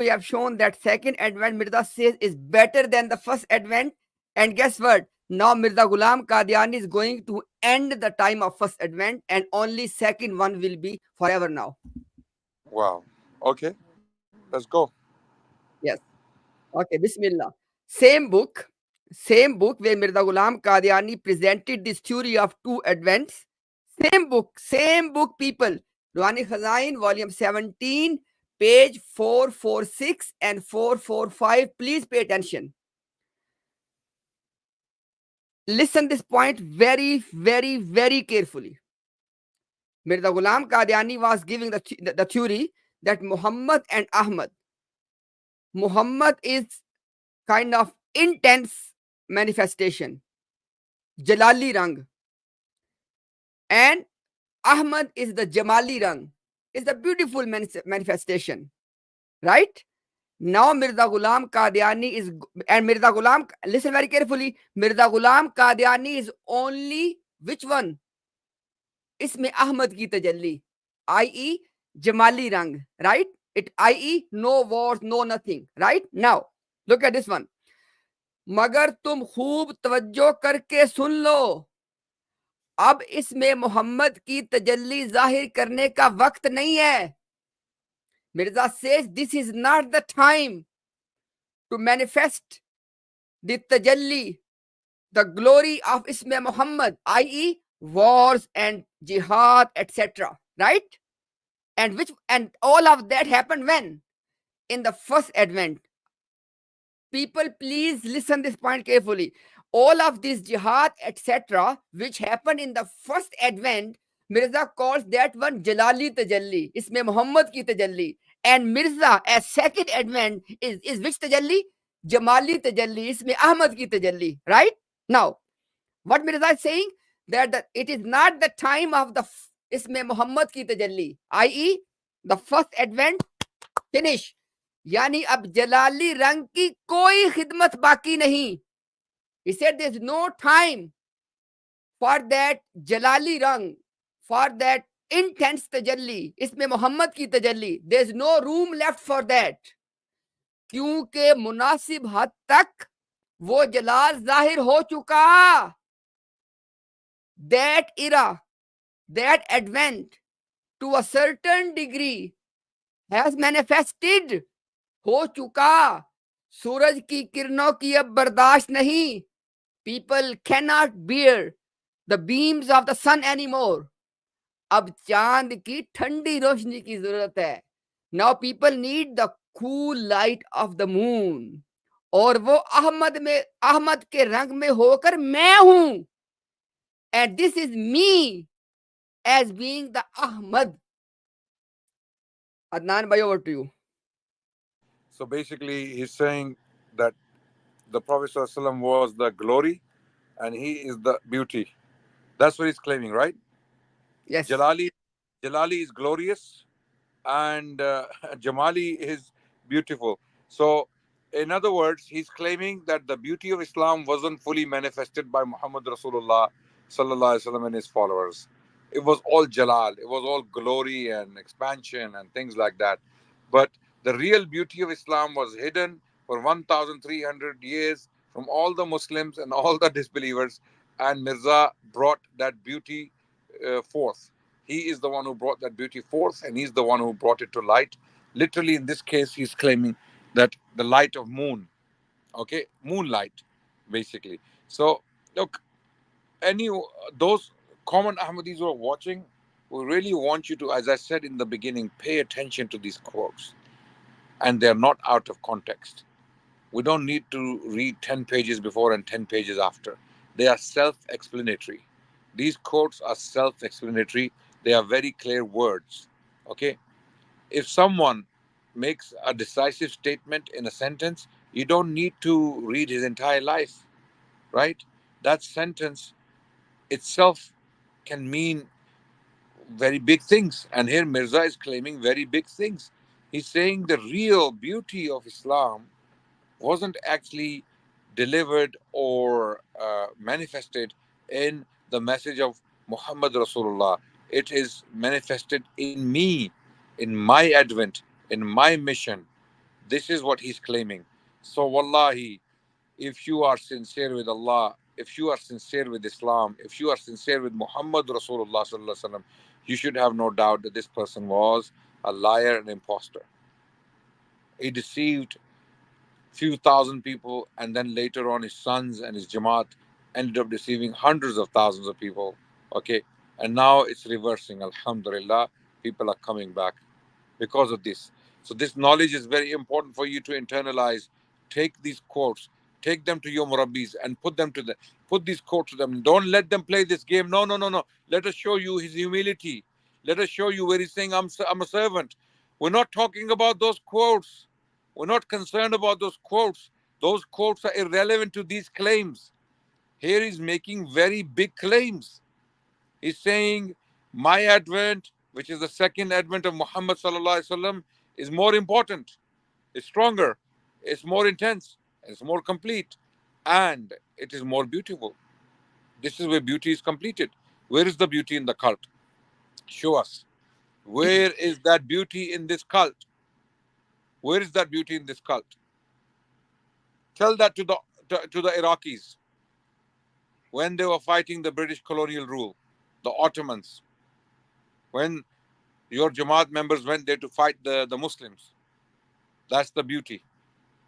we have shown that second advent, Mirza says, is better than the first advent. And guess what? Now Mirza Ghulam Qadiani is going to end the time of first advent, and only second one will be forever now. Wow. Okay, let's go. Yes. Okay, Bismillah. Same book where Mirza Ghulam Qadiani presented this theory of two advents. Same book, people. Ruhani Khazain, volume 17, page 446 and 445. Please pay attention. Listen this point very, very, very carefully. Mirza Ghulam Qadiani was giving the theory that Muhammad and Ahmad. Muhammad is kind of intense manifestation, Jalali Rang, and Ahmad is the Jamali Rang, is the beautiful manifestation, right? Now Mirza Ghulam Qadiani is, and Mirza Ghulam, listen very carefully, Mirza Ghulam Qadiani is only which one? इसमें अहमद की तजल्ली, i.e. Jamali रंग, right? It, i.e. no wars, no nothing, right? Now look at this one. मगर तुम खूब तवज्जो करके सुन लो, अब इसमें मोहम्मद की तजल्ली जाहिर करने का वक्त नहीं है. Mirza says this is not the time to manifest the tajalli, the glory of Isma Muhammad, i.e. wars and jihad, etc. Right? And all of that happened when? In the first advent. People, please listen this point carefully. All of this jihad, etc., which happened in the first advent, Mirza calls that one Jalali Tajalli. Isme Muhammad ki Tajalli. And Mirza, as second advent, is which Tajalli? Jamali Tajalli. Isme Ahmad ki Tajalli. Right? Now, what Mirza is saying? That it is not the time of the Isme Muhammad ki Tajalli, i.e. the first advent finish. यानी अब जलाली रंग की कोई खिदमत बाकी नहीं. He said there is no time for that जलाली रंग, for that intense तजल्ली, इसमें मोहम्मद की तजल्ली. There is no room left for that. क्योंकि मुनासिब हद तक वो जलाल जाहिर हो चुका. That era, that advent, to a certain degree, has manifested. हो चुका. सूरज की किरणों की अब बर्दाश्त नहीं. People cannot bear the beams of the sun anymore. अब चांद की ठंडी रोशनी की जरूरत है. Now people need the cool light of the moon. और वो अहमद के रंग में होकर मैं हूं. And this is me as being the Ahmad. Adnan bhai, over to you. So basically, he's saying that the Prophet ﷺ was the glory and he is the beauty. That's what he's claiming, right? Yes. Jalali, Jalali is glorious and Jamali is beautiful. So, in other words, he's claiming that the beauty of Islam wasn't fully manifested by Muhammad Rasulullah sallallahu alaihi wasallam and his followers. It was all Jalal, it was all glory and expansion and things like that. But the real beauty of Islam was hidden for 1,300 years from all the Muslims and all the disbelievers, and Mirza brought that beauty forth. He is the one who brought that beauty forth, and he's the one who brought it to light. Literally, in this case, he's claiming that the light of moon, okay, moonlight, basically. So, look, any those common Ahmadis who are watching, we really want you to, as I said in the beginning, pay attention to these quotes, and they're not out of context. We don't need to read 10 pages before and 10 pages after. They are self explanatory. These quotes are self explanatory. They are very clear words. Okay? If someone makes a decisive statement in a sentence, you don't need to read his entire life, right? That sentence itself can mean very big things. And here Mirza is claiming very big things. He's saying the real beauty of Islam wasn't actually delivered or manifested in the message of Muhammad Rasulullah. It is manifested in me, in my advent, in my mission. This is what he's claiming. So, wallahi, if you are sincere with Allah, if you are sincere with Islam, if you are sincere with Muhammad Rasulullah sallallahu alaihi wasallam, you should have no doubt that this person was a liar and impostor. He deceived few thousand people, and then later on his sons and his Jamaat ended up deceiving hundreds of thousands of people. Okay, and now it's reversing. Alhamdulillah, people are coming back because of this. So this knowledge is very important for you to internalize. Take these quotes, take them to your murabbis, and put these quotes to them. Don't let them play this game. No, no, no, no. Let us show you his humility. Let us show you where he's saying, I'm a servant. We're not talking about those quotes. We're not concerned about those quotes. Those quotes are irrelevant to these claims. Here he's making very big claims. He's saying, my advent, which is the second advent of Muhammad sallallahu alaihi wasallam, is more important, it's stronger, it's more intense, it's more complete, and it is more beautiful. This is where beauty is completed. Where is the beauty in the cult? Show us. Where is that beauty in this cult? Where is that beauty in this cult? Tell that to the Iraqis when they were fighting the British colonial rule, the Ottomans, when your Jamaat members went there to fight the Muslims. That's the beauty.